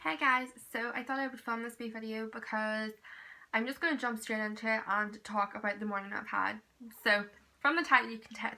Hey guys, so I thought I would film this wee video because I'm just going to jump straight into it and talk about the morning I've had. So from the title you can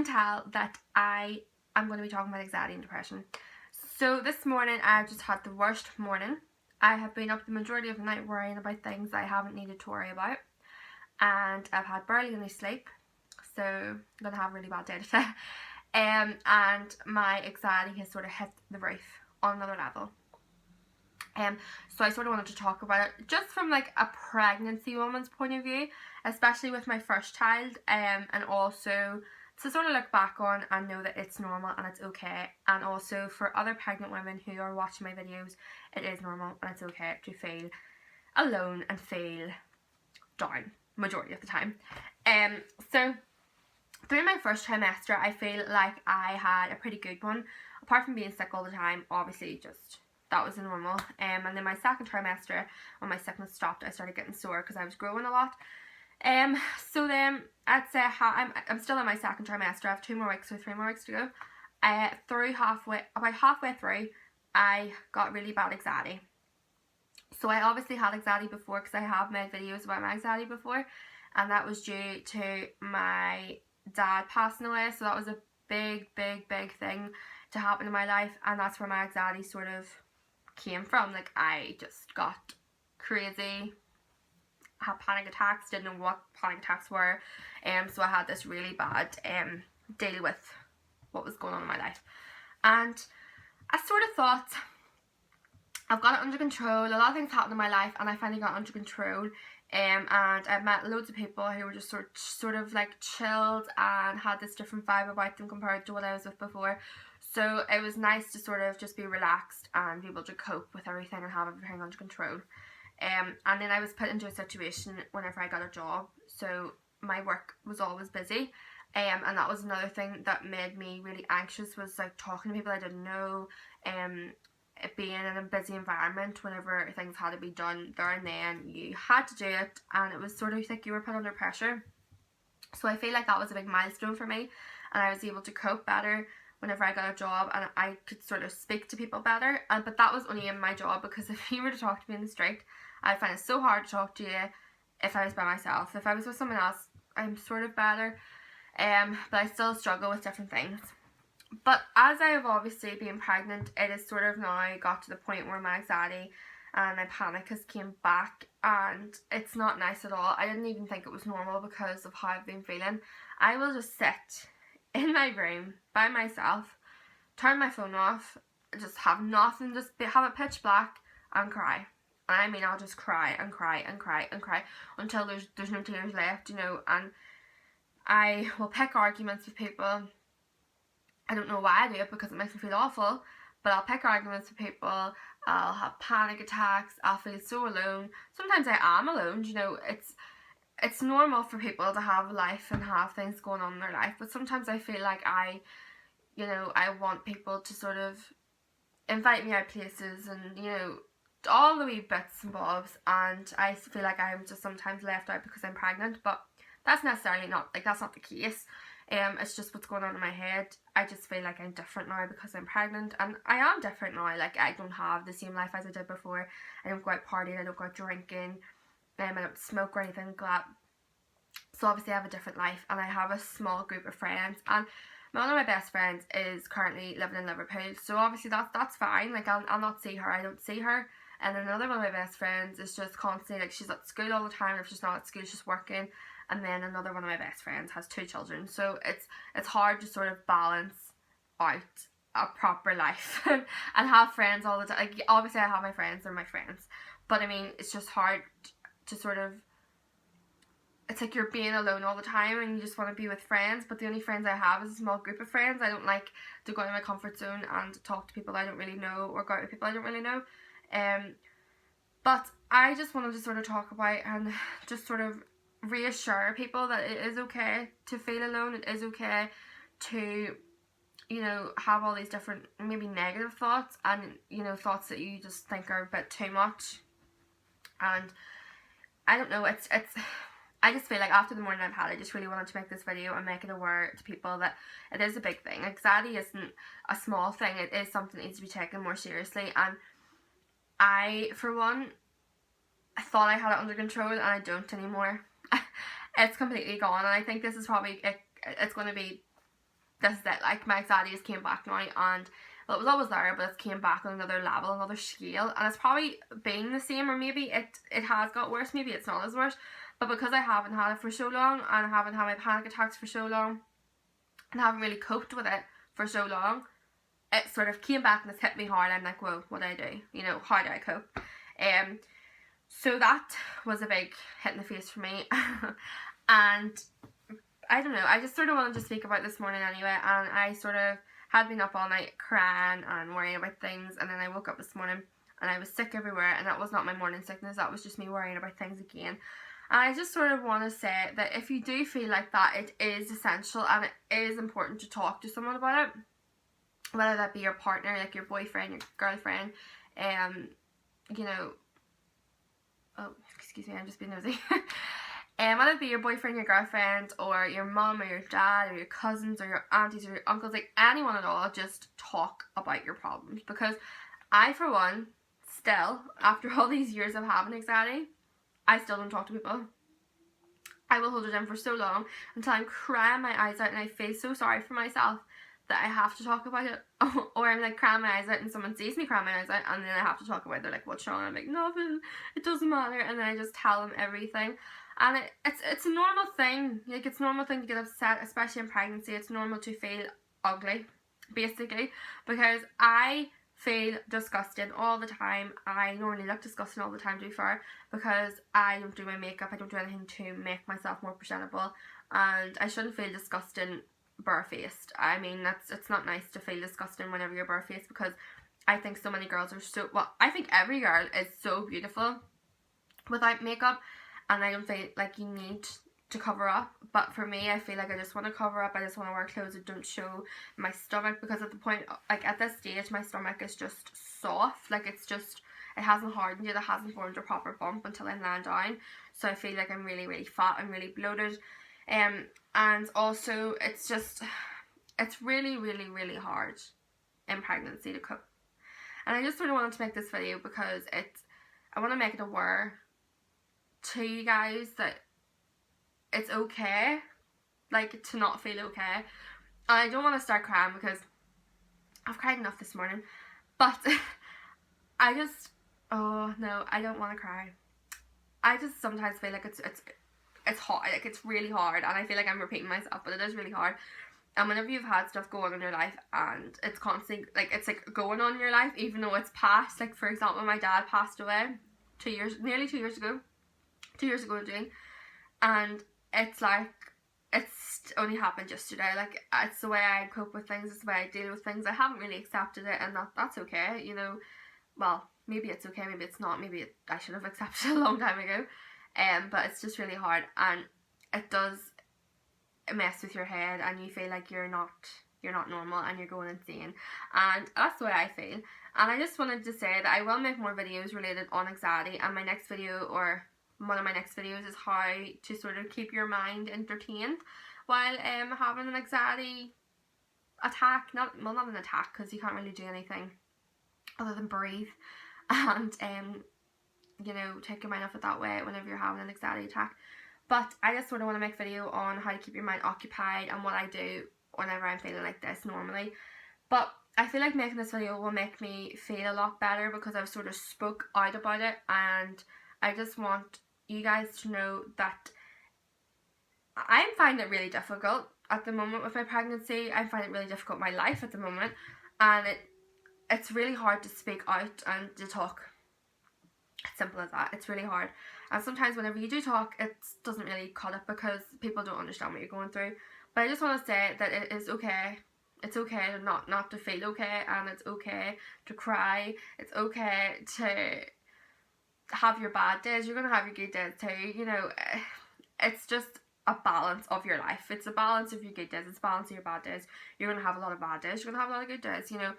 tell that I am going to be talking about anxiety and depression. So this morning I just had the worst morning. I have been up the majority of the night worrying about things I haven't needed to worry about, and I've had barely any sleep, so I'm going to have a really bad day today. And my anxiety has sort of hit the roof on another level. So I sort of wanted to talk about it just from like a pregnancy woman's point of view, especially with my first child, and also to sort of look back on and know that it's normal and it's okay. And also for other pregnant women who are watching my videos, it is normal and it's okay to feel alone and feel down majority of the time. So through my first trimester, I feel like I had a pretty good one. Apart from being sick all the time, obviously just that was normal. And then my second trimester, when my sickness stopped, I started getting sore because I was growing a lot. So then I'd say I'm still in my second trimester. I have 2 more weeks or 3 more weeks to go. About halfway through, I got really bad anxiety. So I obviously had anxiety before because I have made videos about my anxiety before, and that was due to my dad passing away. So that was a big thing to happen in my life, and that's where my anxiety sort of came from. Like, I just got crazy, had panic attacks, didn't know what panic attacks were, so I had this really bad deal with what was going on in my life, and I sort of thought I've got it under control. A lot of things happened in my life and I finally got it under control. And I've met loads of people who were just sort of like chilled and had this different vibe about them compared to what I was with before. So it was nice to sort of just be relaxed and be able to cope with everything and have everything under control. And then I was put into a situation whenever I got a job, so my work was always busy. And that was another thing that made me really anxious, was like talking to people I didn't know, being in a busy environment whenever things had to be done there and then. You had to do it, and it was sort of like you were put under pressure. So I feel like that was a big milestone for me, and I was able to cope better whenever I got a job, and I could sort of speak to people better. But that was only in my job, because if you were to talk to me in the street, I'd find it so hard to talk to you if I was by myself. If I was with someone else, I'm sort of better, but I still struggle with different things. But as I have obviously been pregnant, it has sort of now got to the point where my anxiety and my panic has came back, and it's not nice at all. I didn't even think it was normal because of how I've been feeling. I will just sit in my room by myself, turn my phone off, just have nothing, just have it pitch black and cry. And I mean, I'll just cry and cry and cry and cry until there's no tears left, you know. And I will pick arguments with people. I don't know why I do it, because it makes me feel awful, but I'll pick arguments with people, I'll have panic attacks, I'll feel so alone. Sometimes I am alone, you know. It's normal for people to have a life and have things going on in their life, but sometimes I feel like I want people to sort of invite me out places and, you know, all the wee bits and bobs, and I feel like I'm just sometimes left out because I'm pregnant. But that's necessarily not, like, that's not the case. It's just what's going on in my head. I just feel like I'm different now because I'm pregnant, and I am different now. Like, I don't have the same life as I did before. I don't go out partying, I don't go out drinking, I don't smoke or anything like that. So obviously I have a different life, and I have a small group of friends, and one of my best friends is currently living in Liverpool, so obviously that's fine. Like, I'll not see her, I don't see her. And another one of my best friends is just constantly, like, she's at school all the time. If she's not at school, she's working. And then another one of my best friends has 2 children, so it's hard to sort of balance out a proper life and have friends all the time. Like, obviously I have my friends, they're my friends, but I mean, it's just hard to sort of, it's like you're being alone all the time and you just want to be with friends, but the only friends I have is a small group of friends. I don't like to go out of my comfort zone and talk to people I don't really know, or go out with people I don't really know. But I just wanted to sort of talk about and just sort of reassure people that it is okay to feel alone. It is okay to, you know, have all these different maybe negative thoughts, and, you know, thoughts that you just think are a bit too much. And I don't know, I just feel like after the morning I've had, I just really wanted to make this video and make it aware to people that it is a big thing. Anxiety isn't a small thing, it is something that needs to be taken more seriously. And I, for one, I thought I had it under control, and I don't anymore. It's completely gone, and I think this is probably, it's going to be, this is it. Like, my anxiety just came back now, and well, it was always there, but it's came back on another level, another scale, and it's probably been the same, or maybe it has got worse, maybe it's not as worse, but because I haven't had it for so long, and I haven't had my panic attacks for so long, and I haven't really coped with it for so long, it sort of came back and it's hit me hard. I'm like, whoa, what do I do? You know, how do I cope? So that was a big hit in the face for me. And I don't know, I just sort of wanted to speak about this morning anyway, and I sort of had been up all night crying and worrying about things, and then I woke up this morning and I was sick everywhere, and that was not my morning sickness, that was just me worrying about things again. And I just sort of want to say that if you do feel like that, it is essential and it is important to talk to someone about it, whether that be your partner, like your boyfriend, your girlfriend, you know, oh, excuse me, I'm just being nosy. Whether it be your boyfriend, your girlfriend, or your mum, or your dad, or your cousins, or your aunties, or your uncles, like anyone at all, just talk about your problems. Because I, for one, still, after all these years of having anxiety, I still don't talk to people. I will hold it in for so long until I'm crying my eyes out and I feel so sorry for myself that I have to talk about it. Or I'm like crying my eyes out and someone sees me crying my eyes out, and then I have to talk about it. They're like, what's wrong? And I'm like, nothing, it doesn't matter. And then I just tell them everything. And it's a normal thing. Like, it's a normal thing to get upset, especially in pregnancy. It's normal to feel ugly, basically, because I feel disgusting all the time. I normally look disgusting all the time, to be fair, because I don't do my makeup, I don't do anything to make myself more presentable, and I shouldn't feel disgusting barefaced. I mean, it's not nice to feel disgusting whenever you're barefaced, because I think so many girls are so, well, I think every girl is so beautiful without makeup, and I don't feel like you need to cover up. But for me, I feel like I just want to cover up. I just want to wear clothes that don't show my stomach, because at the point, like at this stage, my stomach is just soft. Like, it's just, it hasn't hardened yet, it hasn't formed a proper bump until I land down. So I feel like I'm really, really fat and really bloated. And also it's just, it's really, really, really hard in pregnancy to cope. And I just sort of wanted to make this video because I want to make it aware to you guys that it's okay, like, to not feel okay. And I don't want to start crying because I've cried enough this morning, but I just, oh no, I don't want to cry. I just sometimes feel like it's hard, like it's really hard, and I feel like I'm repeating myself, but it is really hard. And whenever you've had stuff going on in your life and it's constantly, like, it's like going on in your life even though it's past, like for example, my dad passed away nearly 2 years ago in June, and it's like, it's only happened yesterday. Like, it's the way I cope with things, it's the way I deal with things. I haven't really accepted it, and that's okay, you know. Well, maybe it's okay, maybe it's not, maybe I should have accepted it a long time ago. But it's just really hard, and it does mess with your head, and you feel like you're not normal, and you're going insane, and that's the way I feel. And I just wanted to say that I will make more videos related on anxiety, and my next video, or one of my next videos, is how to sort of keep your mind entertained while having an anxiety attack. Not an attack, because you can't really do anything other than breathe and you know, take your mind off it that way whenever you're having an anxiety attack. But I just sort of want to make a video on how to keep your mind occupied and what I do whenever I'm feeling like this normally. But I feel like making this video will make me feel a lot better because I've sort of spoke out about it, and I just want you guys to know that I'm finding it really difficult at the moment with my pregnancy. I find it really difficult in my life at the moment, and it's really hard to speak out and to talk. It's simple as that. It's really hard, and sometimes whenever you do talk, it doesn't really cut it because people don't understand what you're going through. But I just want to say that it is okay. It's okay not to feel okay, and it's okay to cry. It's okay to have your bad days. You're going to have your good days too, you know. It's just a balance of your life. It's a balance of your good days, it's a balance of your bad days. You're going to have a lot of bad days, you're going to have a lot of good days, you know.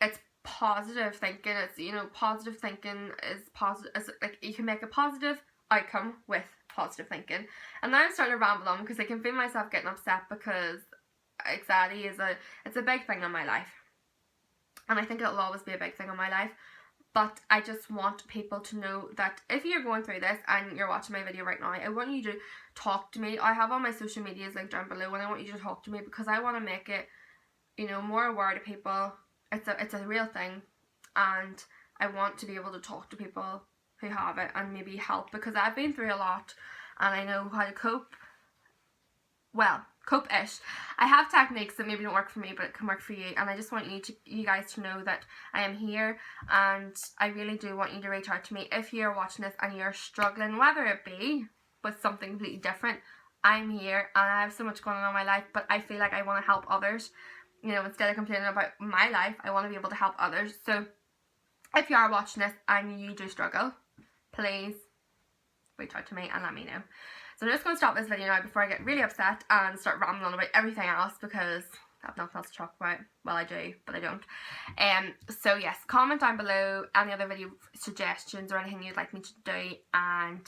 It's positive thinking. It's, you know, positive thinking is positive. It's like you can make a positive outcome with positive thinking. And now I'm starting to ramble on because I can feel myself getting upset because anxiety is it's a big thing in my life. And I think it'll always be a big thing in my life. But I just want people to know that if you're going through this and you're watching my video right now, I want you to talk to me. I have all my social medias linked down below, and I want you to talk to me because I want to make it, you know, more aware to people. It's a real thing, and I want to be able to talk to people who have it and maybe help, because I've been through a lot and I know how to cope. Well, cope-ish. I have techniques that maybe don't work for me, but it can work for you, and I just want you guys to know that I am here, and I really do want you to reach out to me if you're watching this and you're struggling, whether it be with something completely different. I'm here, and I have so much going on in my life, but I feel like I want to help others. You know, instead of complaining about my life, I want to be able to help others. So if you are watching this and you do struggle, please reach out to me and let me know. So I'm just going to stop this video now before I get really upset and start rambling on about everything else, because I have nothing else to talk about. Well, I do, but I don't. So yes, comment down below any other video suggestions or anything you'd like me to do, and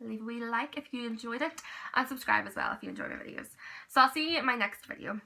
leave a wee like if you enjoyed it, and subscribe as well if you enjoy my videos. So I'll see you in my next video.